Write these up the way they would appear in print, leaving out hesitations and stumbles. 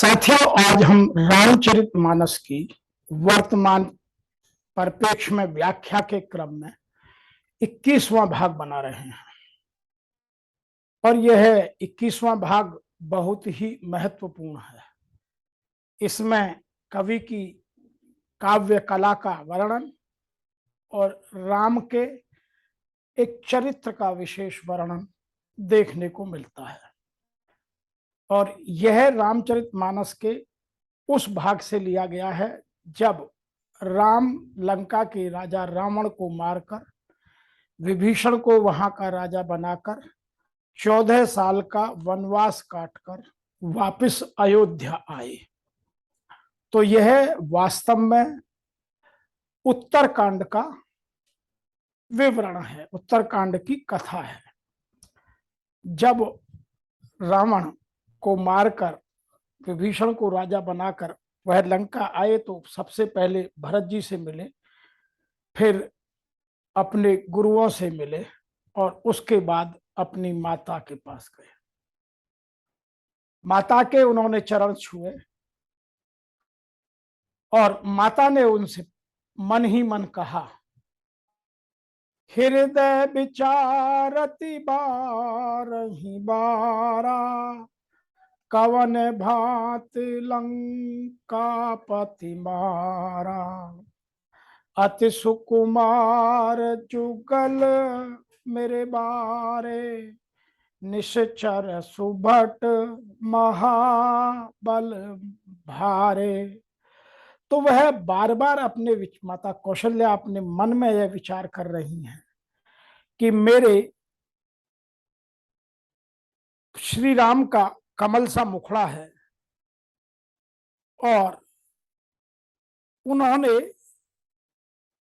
साथियों, आज हम रामचरितमानस की वर्तमान परिप्रेक्ष्य में व्याख्या के क्रम में 21वां भाग बना रहे हैं और यह 21वां भाग बहुत ही महत्वपूर्ण है। इसमें कवि की काव्य कला का वर्णन और राम के एक चरित्र का विशेष वर्णन देखने को मिलता है और यह रामचरितमानस के उस भाग से लिया गया है जब राम लंका के राजा रावण को मारकर विभीषण को वहां का राजा बनाकर 14 साल का वनवास काटकर वापस अयोध्या आए। तो यह वास्तव में उत्तरकांड का विवरण है, उत्तरकांड की कथा है। जब रावण को मारकर विभीषण को राजा बनाकर वह लंका आए तो सबसे पहले भरत जी से मिले, फिर अपने गुरुओं से मिले और उसके बाद अपनी माता के पास गए। माता के उन्होंने चरण छुए और माता ने उनसे मन ही मन कहा, हृदय विचारति बारहि बारा, कवन भांति लंकापति मारा, अति सुकुमार जुगल मेरे बारे, निश्चर सुभट महाबल भारे। तो वह बार बार अपने माता कौशल्या अपने मन में यह विचार कर रही हैं कि मेरे श्री राम का कमल सा मुखड़ा है और उन्होंने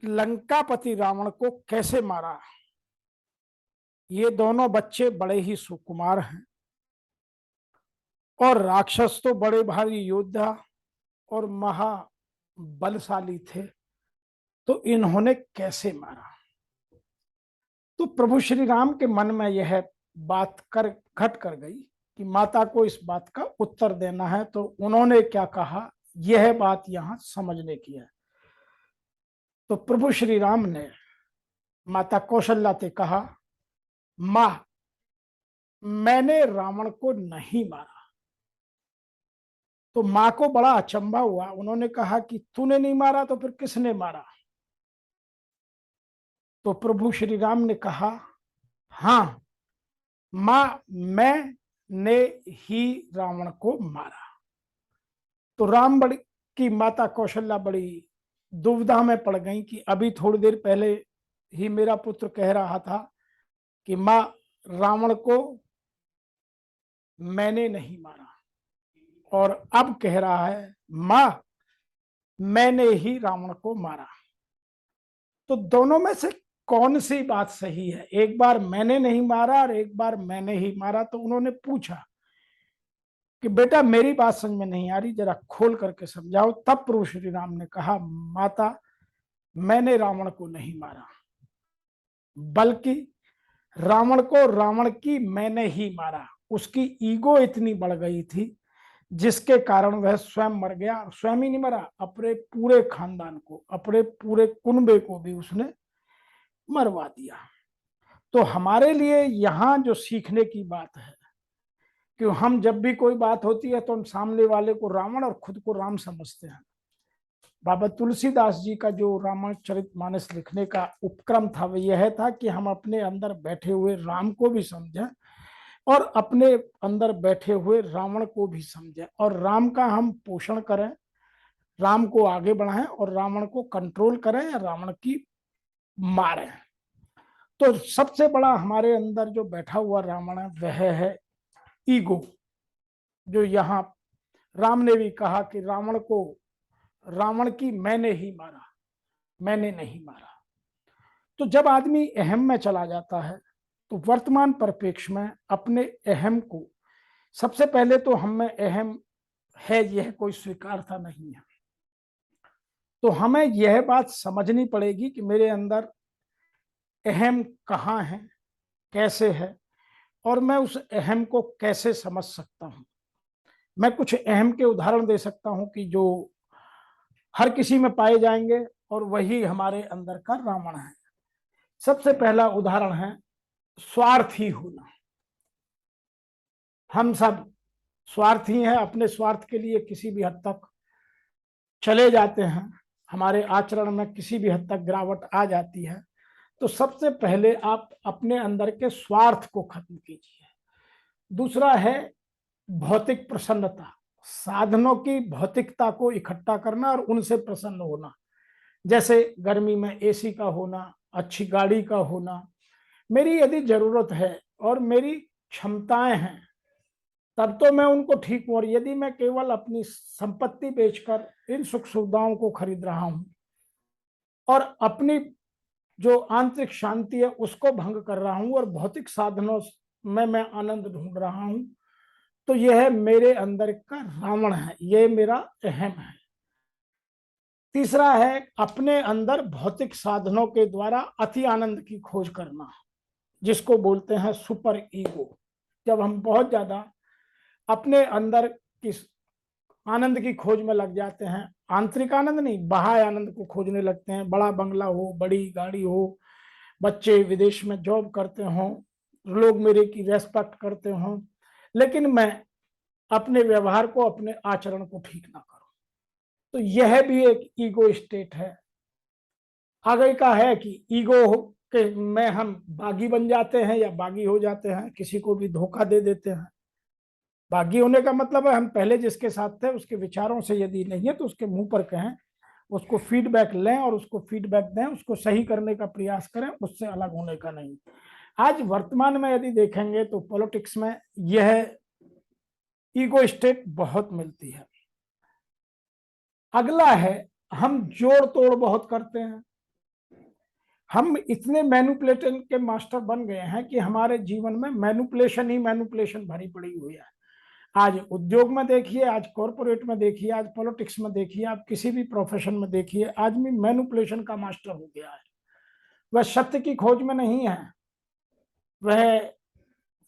लंकापति रावण को कैसे मारा। ये दोनों बच्चे बड़े ही सुकुमार हैं और राक्षस तो बड़े भारी योद्धा और महाबलशाली थे, तो इन्होंने कैसे मारा। तो प्रभु श्री राम के मन में यह बात घट कर गई कि माता को इस बात का उत्तर देना है। तो उन्होंने क्या कहा, यह बात यहां समझने की है। तो प्रभु श्री राम ने माता कौशल्या से कहा, मां, मैंने रावण को नहीं मारा। तो मां को बड़ा अचंभा हुआ। उन्होंने कहा कि तूने नहीं मारा तो फिर किसने मारा। तो प्रभु श्री राम ने कहा, हाँ मां, मैंने ही रावण को मारा। तो राम की माता कौशल्या बड़ी दुविधा में पड़ गई कि अभी थोड़ी देर पहले ही मेरा पुत्र कह रहा था कि मां, रावण को मैंने नहीं मारा, और अब कह रहा है मां, मैंने ही रावण को मारा। तो दोनों में से कौन सी बात सही है? एक बार मैंने नहीं मारा और एक बार मैंने ही मारा। तो उन्होंने पूछा कि बेटा, मेरी बात समझ में नहीं आ रही, जरा खोल करके समझाओ। तब प्रभु श्री राम ने कहा, माता, मैंने रावण को नहीं मारा, बल्कि रावण को रावण की मैंने ही मारा। उसकी ईगो इतनी बढ़ गई थी जिसके कारण वह स्वयं मर गया। स्वयं ही नहीं मरा, अपने पूरे खानदान को, अपने पूरे कुनबे को भी उसने मरवा दिया। तो हमारे लिए यहाँ जो सीखने की बात है कि हम जब भी कोई बात होती है तो हम सामने वाले को रावण और खुद को राम समझते हैं। बाबा तुलसीदास जी का जो रामचरितमानस लिखने का उपक्रम था वह यह था कि हम अपने अंदर बैठे हुए राम को भी समझें और अपने अंदर बैठे हुए रावण को भी समझें और राम का हम पोषण करें, राम को आगे बढ़ाएं और रावण को कंट्रोल करें या रावण की मारें। तो सबसे बड़ा हमारे अंदर जो बैठा हुआ रावण है वह है ईगो। जो यहाँ राम ने भी कहा कि रावण को रावण की मैंने ही मारा, मैंने नहीं मारा। तो जब आदमी अहम में चला जाता है तो वर्तमान परिप्रेक्ष्य में अपने अहम को, सबसे पहले तो हम में अहम है यह कोई स्वीकारता नहीं है। तो हमें यह बात समझनी पड़ेगी कि मेरे अंदर अहम कहाँ है, कैसे है, और मैं उस अहम को कैसे समझ सकता हूँ। मैं कुछ अहम के उदाहरण दे सकता हूं कि जो हर किसी में पाए जाएंगे और वही हमारे अंदर का रावण है। सबसे पहला उदाहरण है स्वार्थी होना। हम सब स्वार्थी हैं, अपने स्वार्थ के लिए किसी भी हद तक चले जाते हैं, हमारे आचरण में किसी भी हद तक गिरावट आ जाती है। तो सबसे पहले आप अपने अंदर के स्वार्थ को खत्म कीजिए। दूसरा है भौतिक प्रसन्नता, साधनों की भौतिकता को इकट्ठा करना और उनसे प्रसन्न होना। जैसे गर्मी में एसी का होना, अच्छी गाड़ी का होना। मेरी यदि जरूरत है और मेरी क्षमताएं हैं तब तो मैं उनको ठीक हूं, और यदि मैं केवल अपनी संपत्ति बेचकर इन सुख सुविधाओं को खरीद रहा हूं और अपनी जो आंतरिक शांति है उसको भंग कर रहा हूं और भौतिक साधनों में मैं आनंद ढूंढ रहा हूं, तो यह मेरे अंदर का रावण है, यह मेरा अहम है। तीसरा है अपने अंदर भौतिक साधनों के द्वारा अति आनंद की खोज करना, जिसको बोलते हैं सुपर ईगो। जब हम बहुत ज्यादा अपने अंदर किस आनंद की खोज में लग जाते हैं, आंतरिक आनंद नहीं, बाह्य आनंद को खोजने लगते हैं, बड़ा बंगला हो, बड़ी गाड़ी हो, बच्चे विदेश में जॉब करते हों, लोग मेरे की रेस्पेक्ट करते हों, लेकिन मैं अपने व्यवहार को, अपने आचरण को ठीक ना करूं, तो यह भी एक ईगो स्टेट है। आगे का है कि ईगो के में हम बागी बन जाते हैं या बागी हो जाते हैं, किसी को भी धोखा दे देते हैं। बागी होने का मतलब है हम पहले जिसके साथ थे उसके विचारों से यदि नहीं है तो उसके मुंह पर कहें, उसको फीडबैक लें और उसको फीडबैक दें, उसको सही करने का प्रयास करें, उससे अलग होने का नहीं। आज वर्तमान में यदि देखेंगे तो पॉलिटिक्स में यह ईगो स्टेट बहुत मिलती है। अगला है हम जोड़ तोड़ बहुत करते हैं। हम इतने मैनिपुलेशन के मास्टर बन गए हैं कि हमारे जीवन में मैनिपुलेशन ही मैनिपुलेशन भरी पड़ी हुई है। आज उद्योग में देखिए, आज कॉरपोरेट में देखिए, आज पॉलिटिक्स में देखिए, आप किसी भी प्रोफेशन में देखिए, आदमी मैनिपुलेशन का मास्टर हो गया है। वह सत्य की खोज में नहीं है, वह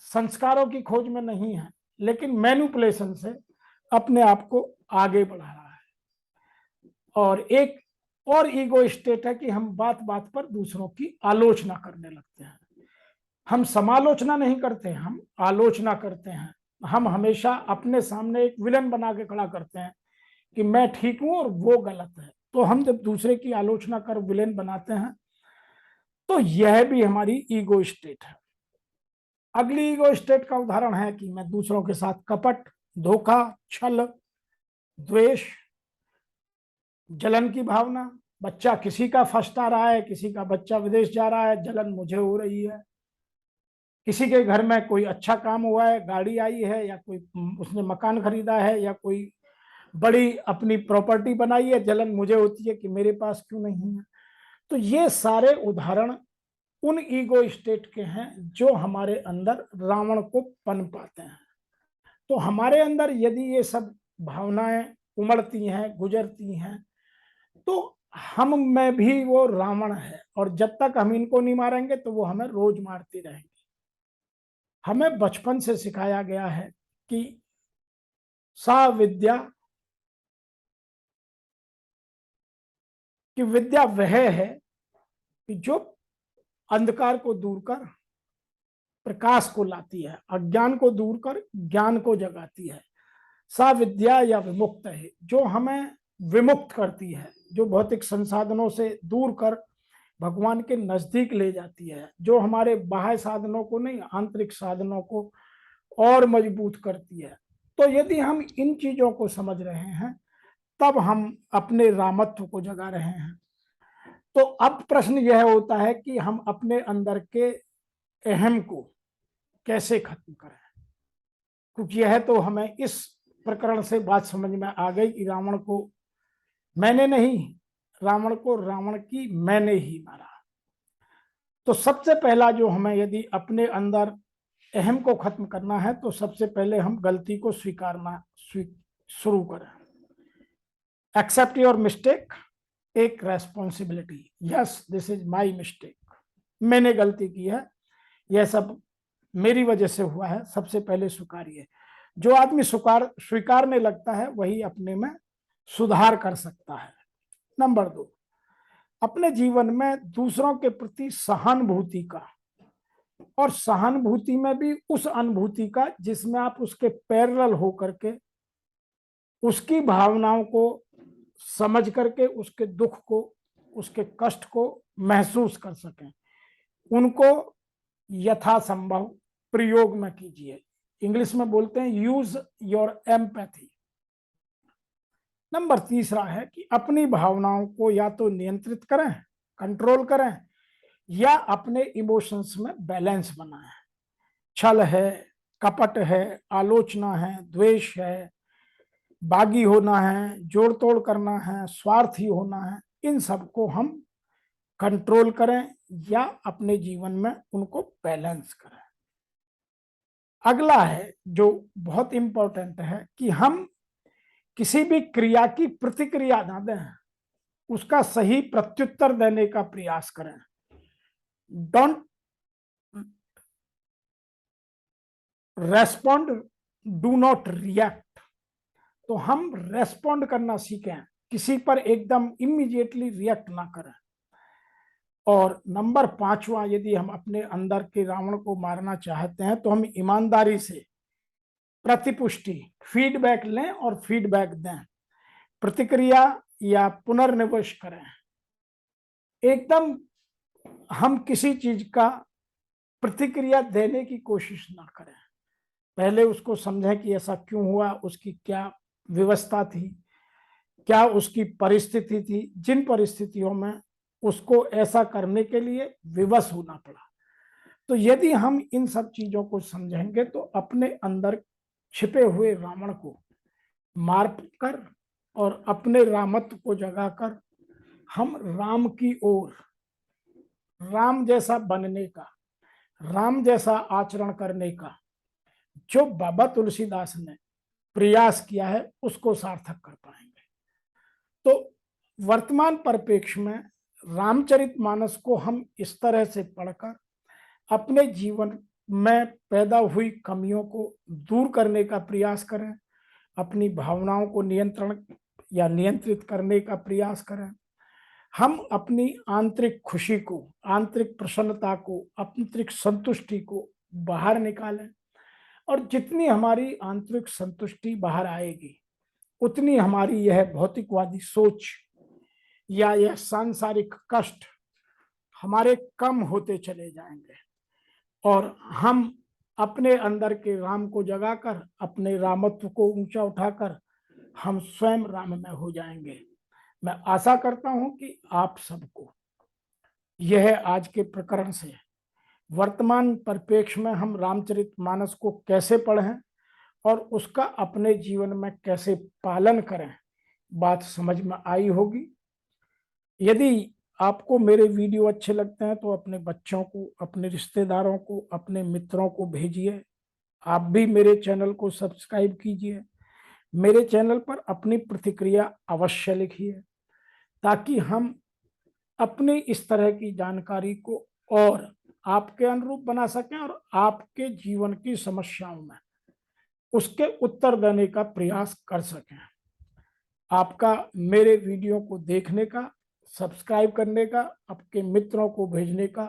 संस्कारों की खोज में नहीं है, लेकिन मैनिपुलेशन से अपने आप को आगे बढ़ा रहा है। और एक और ईगो स्टेट है कि हम बात बात पर दूसरों की आलोचना करने लगते हैं। हम समालोचना नहीं करते, हम आलोचना करते हैं। हम हमेशा अपने सामने एक विलन बना के खड़ा करते हैं कि मैं ठीक हूं और वो गलत है। तो हम जब दूसरे की आलोचना कर विलेन बनाते हैं तो यह भी हमारी ईगो स्टेट है। अगली ईगो स्टेट का उदाहरण है कि मैं दूसरों के साथ कपट, धोखा, छल, द्वेष, जलन की भावना। बच्चा किसी का फर्स्ट आ रहा है, किसी का बच्चा विदेश जा रहा है, जलन मुझे हो रही है। किसी के घर में कोई अच्छा काम हुआ है, गाड़ी आई है, या कोई उसने मकान खरीदा है, या कोई बड़ी अपनी प्रॉपर्टी बनाई है, जलन मुझे होती है कि मेरे पास क्यों नहीं है। तो ये सारे उदाहरण उन ईगो स्टेट के हैं जो हमारे अंदर रावण को पन पाते हैं। तो हमारे अंदर यदि ये सब भावनाएं उमड़ती हैं, गुजरती हैं, तो हम में भी वो रावण है, और जब तक हम इनको नहीं मारेंगे तो वो हमें रोज मारती रहेंगी। हमें बचपन से सिखाया गया है कि सा विद्या, कि विद्या वह है कि जो अंधकार को दूर कर प्रकाश को लाती है, अज्ञान को दूर कर ज्ञान को जगाती है। सा विद्या या विमुक्त है, जो हमें विमुक्त करती है, जो भौतिक संसाधनों से दूर कर भगवान के नजदीक ले जाती है, जो हमारे बाह्य साधनों को नहीं, आंतरिक साधनों को और मजबूत करती है। तो यदि हम इन चीजों को समझ रहे हैं तब हम अपने रामत्व को जगा रहे हैं। तो अब प्रश्न यह होता है कि हम अपने अंदर के अहम को कैसे खत्म करें, क्योंकि यह तो हमें इस प्रकरण से बात समझ में आ गई कि रावण को मैंने नहीं, रावण को रावण की मैंने ही मारा। तो सबसे पहला जो हमें यदि अपने अंदर अहम को खत्म करना है तो सबसे पहले हम गलती को स्वीकारना शुरू करें। Accept your mistake, take responsibility. Yes, this is my mistake, मैंने गलती की है, यह सब मेरी वजह से हुआ है, सबसे पहले स्वीकारिए। जो आदमी स्वीकारने लगता है वही अपने में सुधार कर सकता है। नंबर 2, अपने जीवन में दूसरों के प्रति सहानुभूति का, और सहानुभूति में भी उस अनुभूति का जिसमें आप उसके पैरेलल हो करके उसकी भावनाओं को समझ करके उसके दुख को, उसके कष्ट को महसूस कर सकें, उनको यथासंभव प्रयोग में कीजिए। इंग्लिश में बोलते हैं यूज योर एम्पैथी। नंबर 3 है कि अपनी भावनाओं को या तो नियंत्रित करें, कंट्रोल करें, या अपने इमोशंस में बैलेंस बनाएं। छल है, कपट है, आलोचना है, द्वेष है, बागी होना है, जोड़ तोड़ करना है, स्वार्थी होना है, इन सबको हम कंट्रोल करें या अपने जीवन में उनको बैलेंस करें। अगला है जो बहुत इंपॉर्टेंट है कि हम किसी भी क्रिया की प्रतिक्रिया ना दें, उसका सही प्रत्युत्तर देने का प्रयास करें। Don't respond, do not react. तो हम रेस्पॉन्ड करना सीखें, किसी पर एकदम इमीडिएटली रिएक्ट ना करें। और नंबर 5, यदि हम अपने अंदर के रावण को मारना चाहते हैं तो हम ईमानदारी से प्रतिपुष्टि, फीडबैक लें और फीडबैक दें, प्रतिक्रिया या पुनर्निवेश करें। एकदम हम किसी चीज का प्रतिक्रिया देने की कोशिश ना करें, पहले उसको समझें कि ऐसा क्यों हुआ, उसकी क्या व्यवस्था थी, क्या उसकी परिस्थिति थी, जिन परिस्थितियों में उसको ऐसा करने के लिए विवश होना पड़ा। तो यदि हम इन सब चीजों को समझेंगे तो अपने अंदर छिपे हुए रावण को मार कर और अपने रामत्व को जगाकर हम राम की ओर, राम जैसा बनने का, राम जैसा आचरण करने का जो बाबा तुलसीदास ने प्रयास किया है उसको सार्थक कर पाएंगे। तो वर्तमान परिप्रेक्ष्य में रामचरितमानस को हम इस तरह से पढ़कर अपने जीवन में पैदा हुई कमियों को दूर करने का प्रयास करें, अपनी भावनाओं को नियंत्रण या नियंत्रित करने का प्रयास करें, हम अपनी आंतरिक खुशी को, आंतरिक प्रसन्नता को, आंतरिक संतुष्टि को बाहर निकालें। और जितनी हमारी आंतरिक संतुष्टि बाहर आएगी उतनी हमारी यह भौतिकवादी सोच या यह सांसारिक कष्ट हमारे कम होते चले जाएंगे और हम अपने अंदर के राम को जगाकर, अपने रामत्व को ऊंचा उठाकर हम स्वयं राम में हो जाएंगे। मैं आशा करता हूं कि आप सबको यह आज के प्रकरण से वर्तमान परिप्रेक्ष्य में हम रामचरितमानस को कैसे पढ़ें और उसका अपने जीवन में कैसे पालन करें, बात समझ में आई होगी। यदि आपको मेरे वीडियो अच्छे लगते हैं तो अपने बच्चों को, अपने रिश्तेदारों को, अपने मित्रों को भेजिए। आप भी मेरे चैनल को सब्सक्राइब कीजिए। मेरे चैनल पर अपनी प्रतिक्रिया अवश्य लिखिए ताकि हम अपनी इस तरह की जानकारी को और आपके अनुरूप बना सकें और आपके जीवन की समस्याओं में उसके उत्तर देने का प्रयास कर सकें। आपका मेरे वीडियो को देखने का, सब्सक्राइब करने का, आपके मित्रों को भेजने का